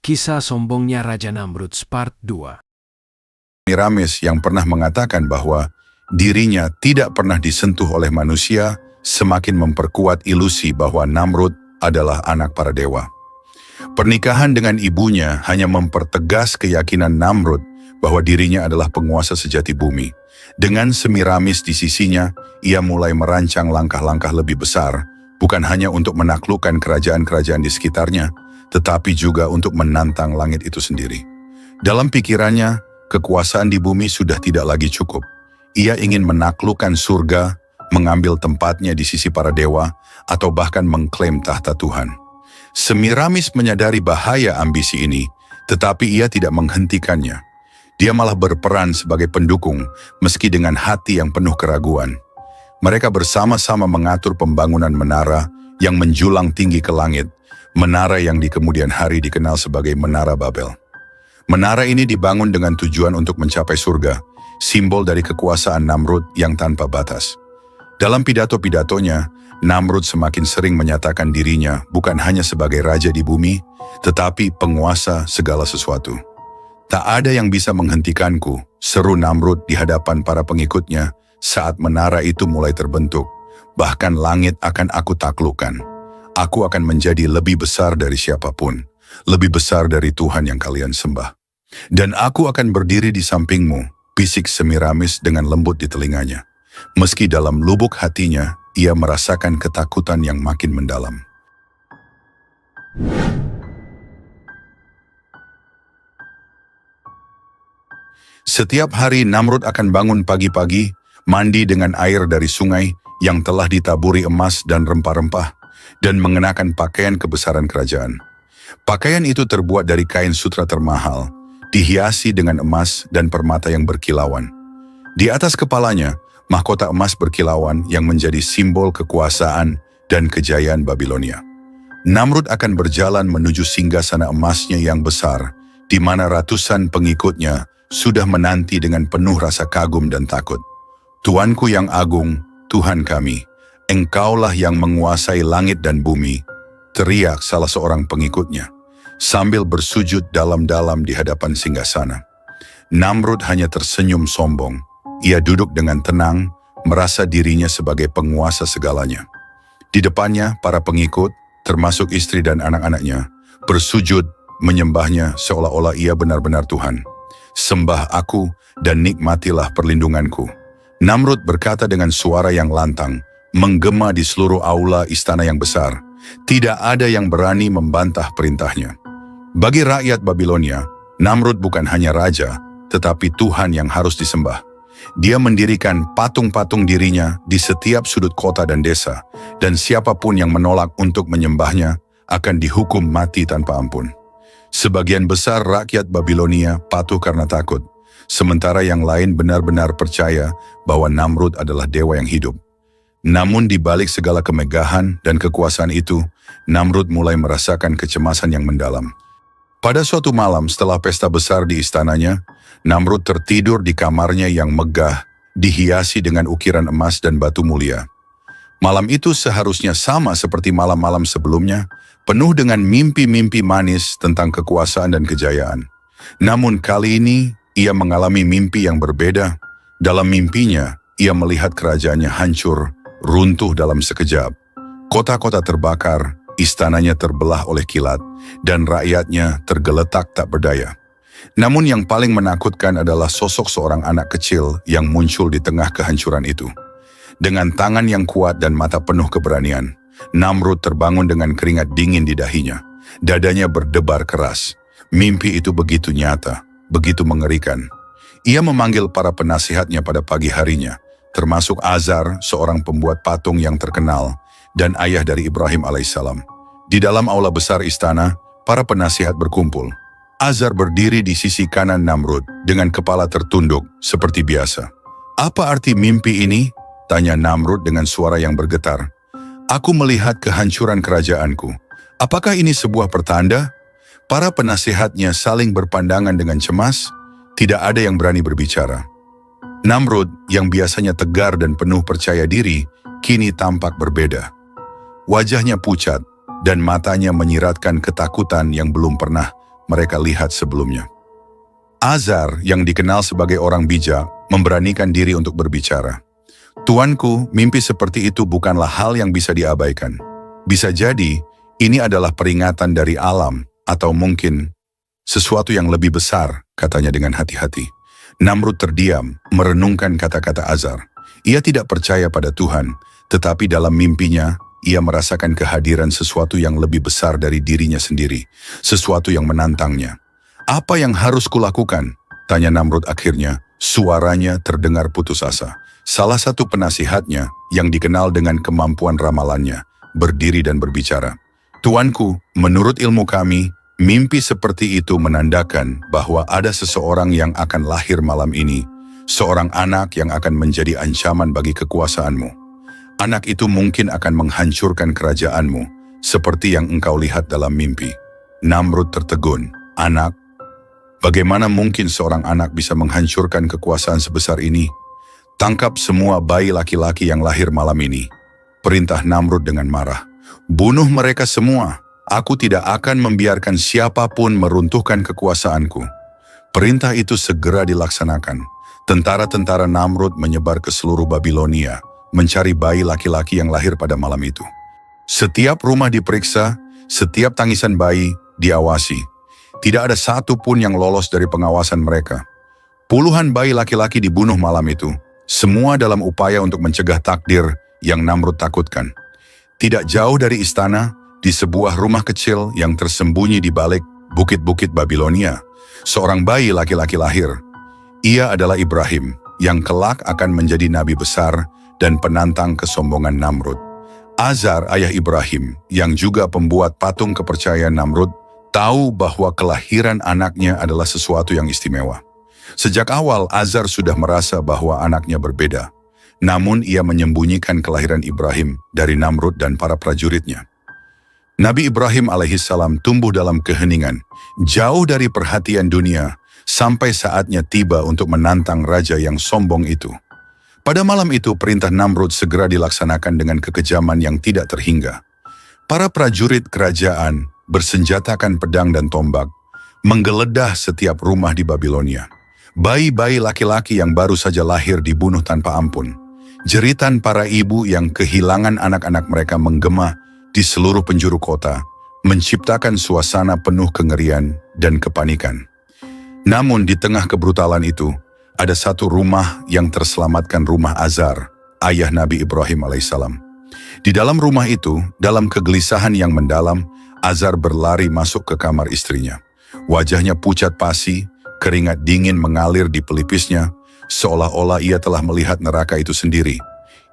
Kisah sombongnya Raja Namrud Part 2. Semiramis yang pernah mengatakan bahwa dirinya tidak pernah disentuh oleh manusia semakin memperkuat ilusi bahwa Namrud adalah anak para dewa. Pernikahan dengan ibunya hanya mempertegas keyakinan Namrud bahwa dirinya adalah penguasa sejati bumi. Dengan Semiramis di sisinya, ia mulai merancang langkah-langkah lebih besar, bukan hanya untuk menaklukkan kerajaan-kerajaan di sekitarnya, tetapi juga untuk menantang langit itu sendiri. Dalam pikirannya, kekuasaan di bumi sudah tidak lagi cukup. Ia ingin menaklukkan surga, mengambil tempatnya di sisi para dewa, atau bahkan mengklaim tahta Tuhan. Semiramis menyadari bahaya ambisi ini, tetapi ia tidak menghentikannya. Dia malah berperan sebagai pendukung, meski dengan hati yang penuh keraguan. Mereka bersama-sama mengatur pembangunan menara yang menjulang tinggi ke langit, menara yang di kemudian hari dikenal sebagai Menara Babel. Menara ini dibangun dengan tujuan untuk mencapai surga, simbol dari kekuasaan Namrud yang tanpa batas. Dalam pidato-pidatonya, Namrud semakin sering menyatakan dirinya bukan hanya sebagai raja di bumi, tetapi penguasa segala sesuatu. Tak ada yang bisa menghentikanku, seru Namrud di hadapan para pengikutnya saat menara itu mulai terbentuk. Bahkan langit akan aku taklukkan. Aku akan menjadi lebih besar dari siapapun, lebih besar dari Tuhan yang kalian sembah. Dan aku akan berdiri di sampingmu, bisik Semiramis dengan lembut di telinganya. Meski dalam lubuk hatinya, ia merasakan ketakutan yang makin mendalam. Setiap hari Namrud akan bangun pagi-pagi, mandi dengan air dari sungai yang telah ditaburi emas dan rempah-rempah, dan mengenakan pakaian kebesaran kerajaan. Pakaian itu terbuat dari kain sutra termahal, dihiasi dengan emas dan permata yang berkilauan. Di atas kepalanya, mahkota emas berkilauan yang menjadi simbol kekuasaan dan kejayaan Babilonia. Namrud akan berjalan menuju singgasana emasnya yang besar, di mana ratusan pengikutnya sudah menanti dengan penuh rasa kagum dan takut. Tuanku yang agung, Tuhan kami, Engkaulah yang menguasai langit dan bumi, teriak salah seorang pengikutnya, sambil bersujud dalam-dalam di hadapan singgasana. Namrud hanya tersenyum sombong. Ia duduk dengan tenang, merasa dirinya sebagai penguasa segalanya. Di depannya, para pengikut, termasuk istri dan anak-anaknya, bersujud menyembahnya seolah-olah ia benar-benar Tuhan. Sembah aku dan nikmatilah perlindunganku. Namrud berkata dengan suara yang lantang, menggema di seluruh aula istana yang besar. Tidak ada yang berani membantah perintahnya. Bagi rakyat Babilonia, Namrud bukan hanya raja, tetapi Tuhan yang harus disembah. Dia mendirikan patung-patung dirinya di setiap sudut kota dan desa, dan siapapun yang menolak untuk menyembahnya akan dihukum mati tanpa ampun. Sebagian besar rakyat Babilonia patuh karena takut, sementara yang lain benar-benar percaya bahwa Namrud adalah dewa yang hidup. Namun di balik segala kemegahan dan kekuasaan itu, Namrud mulai merasakan kecemasan yang mendalam. Pada suatu malam setelah pesta besar di istananya, Namrud tertidur di kamarnya yang megah, dihiasi dengan ukiran emas dan batu mulia. Malam itu seharusnya sama seperti malam-malam sebelumnya, penuh dengan mimpi-mimpi manis tentang kekuasaan dan kejayaan. Namun kali ini, ia mengalami mimpi yang berbeda. Dalam mimpinya, ia melihat kerajaannya hancur, runtuh dalam sekejap. Kota-kota terbakar, istananya terbelah oleh kilat, dan rakyatnya tergeletak tak berdaya. Namun yang paling menakutkan adalah sosok seorang anak kecil yang muncul di tengah kehancuran itu. Dengan tangan yang kuat dan mata penuh keberanian, Namrud terbangun dengan keringat dingin di dahinya. Dadanya berdebar keras. Mimpi itu begitu nyata, begitu mengerikan. Ia memanggil para penasihatnya pada pagi harinya, termasuk Azar, seorang pembuat patung yang terkenal, dan ayah dari Ibrahim alaihissalam. Di dalam aula besar istana, para penasihat berkumpul. Azar berdiri di sisi kanan Namrud dengan kepala tertunduk seperti biasa. "Apa arti mimpi ini?" tanya Namrud dengan suara yang bergetar. "Aku melihat kehancuran kerajaanku. Apakah ini sebuah pertanda?" Para penasihatnya saling berpandangan dengan cemas. Tidak ada yang berani berbicara. Namrud yang biasanya tegar dan penuh percaya diri, kini tampak berbeda. Wajahnya pucat dan matanya menyiratkan ketakutan yang belum pernah mereka lihat sebelumnya. Azar yang dikenal sebagai orang bijak memberanikan diri untuk berbicara. Tuanku, mimpi seperti itu bukanlah hal yang bisa diabaikan. Bisa jadi ini adalah peringatan dari alam atau mungkin sesuatu yang lebih besar, katanya dengan hati-hati. Namrud terdiam, merenungkan kata-kata Azar. Ia tidak percaya pada Tuhan, tetapi dalam mimpinya, ia merasakan kehadiran sesuatu yang lebih besar dari dirinya sendiri, sesuatu yang menantangnya. Apa yang harus kulakukan? Tanya Namrud akhirnya, suaranya terdengar putus asa. Salah satu penasihatnya yang dikenal dengan kemampuan ramalannya, berdiri dan berbicara. Tuanku, menurut ilmu kami, mimpi seperti itu menandakan bahwa ada seseorang yang akan lahir malam ini, seorang anak yang akan menjadi ancaman bagi kekuasaanmu. Anak itu mungkin akan menghancurkan kerajaanmu, seperti yang engkau lihat dalam mimpi. Namrud tertegun. Anak? Bagaimana mungkin seorang anak bisa menghancurkan kekuasaan sebesar ini? Tangkap semua bayi laki-laki yang lahir malam ini. Perintah Namrud dengan marah. Bunuh mereka semua. Aku tidak akan membiarkan siapapun meruntuhkan kekuasaanku. Perintah itu segera dilaksanakan. Tentara-tentara Namrud menyebar ke seluruh Babilonia, mencari bayi laki-laki yang lahir pada malam itu. Setiap rumah diperiksa, setiap tangisan bayi diawasi. Tidak ada satu pun yang lolos dari pengawasan mereka. Puluhan bayi laki-laki dibunuh malam itu, semua dalam upaya untuk mencegah takdir yang Namrud takutkan. Tidak jauh dari istana, di sebuah rumah kecil yang tersembunyi di balik bukit-bukit Babilonia, seorang bayi laki-laki lahir. Ia adalah Ibrahim, yang kelak akan menjadi nabi besar dan penantang kesombongan Namrud. Azar, ayah Ibrahim, yang juga pembuat patung kepercayaan Namrud, tahu bahwa kelahiran anaknya adalah sesuatu yang istimewa. Sejak awal, Azar sudah merasa bahwa anaknya berbeda. Namun ia menyembunyikan kelahiran Ibrahim dari Namrud dan para prajuritnya. Nabi Ibrahim alaihissalam tumbuh dalam keheningan, jauh dari perhatian dunia, sampai saatnya tiba untuk menantang raja yang sombong itu. Pada malam itu, perintah Namrud segera dilaksanakan dengan kekejaman yang tidak terhingga. Para prajurit kerajaan bersenjatakan pedang dan tombak, menggeledah setiap rumah di Babilonia. Bayi-bayi laki-laki yang baru saja lahir dibunuh tanpa ampun. Jeritan para ibu yang kehilangan anak-anak mereka menggema di seluruh penjuru kota, menciptakan suasana penuh kengerian dan kepanikan. Namun di tengah kebrutalan itu, ada satu rumah yang terselamatkan, rumah Azar, ayah Nabi Ibrahim alaihissalam. Di dalam rumah itu, dalam kegelisahan yang mendalam, Azar berlari masuk ke kamar istrinya. Wajahnya pucat pasi, keringat dingin mengalir di pelipisnya, seolah-olah ia telah melihat neraka itu sendiri.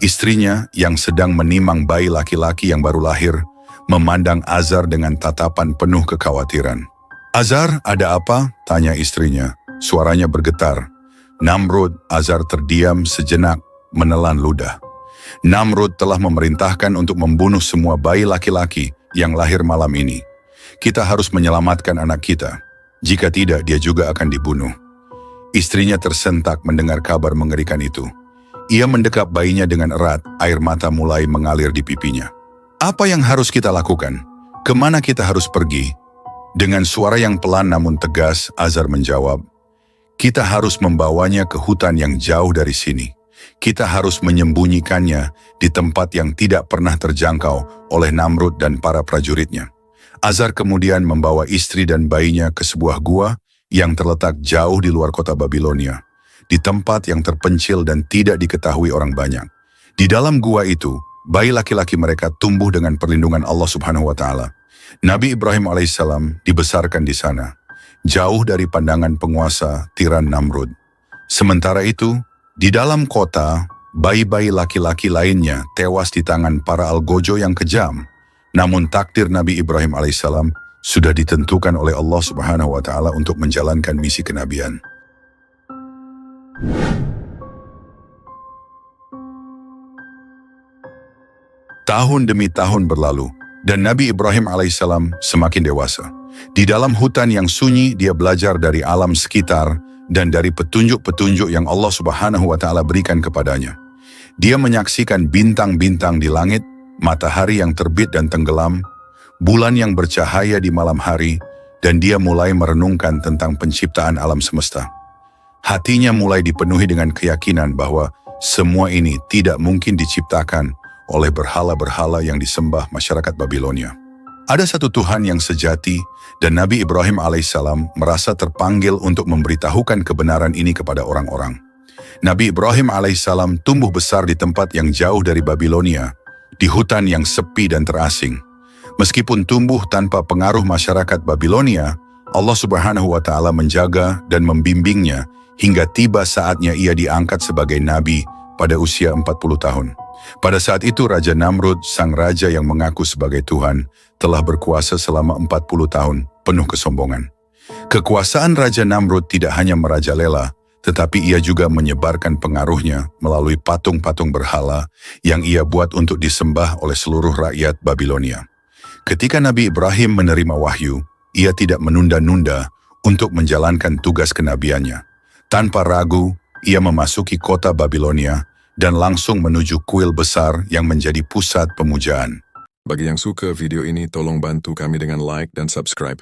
Istrinya yang sedang menimang bayi laki-laki yang baru lahir, memandang Azar dengan tatapan penuh kekhawatiran. Azar, ada apa? Tanya istrinya. Suaranya bergetar. Namrud. Azar terdiam sejenak, menelan ludah. Namrud telah memerintahkan untuk membunuh semua bayi laki-laki yang lahir malam ini. Kita harus menyelamatkan anak kita. Jika tidak, dia juga akan dibunuh. Istrinya tersentak mendengar kabar mengerikan itu. Ia mendekap bayinya dengan erat, air mata mulai mengalir di pipinya. Apa yang harus kita lakukan? Kemana kita harus pergi? Dengan suara yang pelan namun tegas, Azar menjawab, kita harus membawanya ke hutan yang jauh dari sini. Kita harus menyembunyikannya di tempat yang tidak pernah terjangkau oleh Namrud dan para prajuritnya. Azar kemudian membawa istri dan bayinya ke sebuah gua yang terletak jauh di luar kota Babilonia, di tempat yang terpencil dan tidak diketahui orang banyak. Di dalam gua itu, bayi laki-laki mereka tumbuh dengan perlindungan Allah Subhanahu wa Ta'ala. Nabi Ibrahim alaihissalam dibesarkan di sana, jauh dari pandangan penguasa tiran Namrud. Sementara itu, di dalam kota, bayi-bayi laki-laki lainnya tewas di tangan para algojo yang kejam. Namun takdir Nabi Ibrahim alaihissalam sudah ditentukan oleh Allah Subhanahu wa Ta'ala untuk menjalankan misi kenabian. Tahun demi tahun berlalu, dan Nabi Ibrahim alaihissalam semakin dewasa. Di dalam hutan yang sunyi, dia belajar dari alam sekitar dan dari petunjuk-petunjuk yang Allah Subhanahu wa Ta'ala berikan kepadanya. Dia menyaksikan bintang-bintang di langit, matahari yang terbit dan tenggelam, bulan yang bercahaya di malam hari, dan dia mulai merenungkan tentang penciptaan alam semesta. Hatinya mulai dipenuhi dengan keyakinan bahwa semua ini tidak mungkin diciptakan oleh berhala-berhala yang disembah masyarakat Babilonia. Ada satu Tuhan yang sejati, dan Nabi Ibrahim alaihissalam merasa terpanggil untuk memberitahukan kebenaran ini kepada orang-orang. Nabi Ibrahim alaihissalam tumbuh besar di tempat yang jauh dari Babilonia, di hutan yang sepi dan terasing. Meskipun tumbuh tanpa pengaruh masyarakat Babilonia, Allah Subhanahu wa Ta'ala menjaga dan membimbingnya hingga tiba saatnya ia diangkat sebagai nabi pada usia 40 tahun. Pada saat itu Raja Namrud, sang raja yang mengaku sebagai Tuhan, telah berkuasa selama 40 tahun, penuh kesombongan. Kekuasaan Raja Namrud tidak hanya merajalela, tetapi ia juga menyebarkan pengaruhnya melalui patung-patung berhala yang ia buat untuk disembah oleh seluruh rakyat Babilonia. Ketika Nabi Ibrahim menerima wahyu, ia tidak menunda-nunda untuk menjalankan tugas kenabiannya. Tanpa ragu, ia memasuki kota Babilonia dan langsung menuju kuil besar yang menjadi pusat pemujaan. Bagi yang suka video ini, tolong bantu kami dengan like dan subscribe.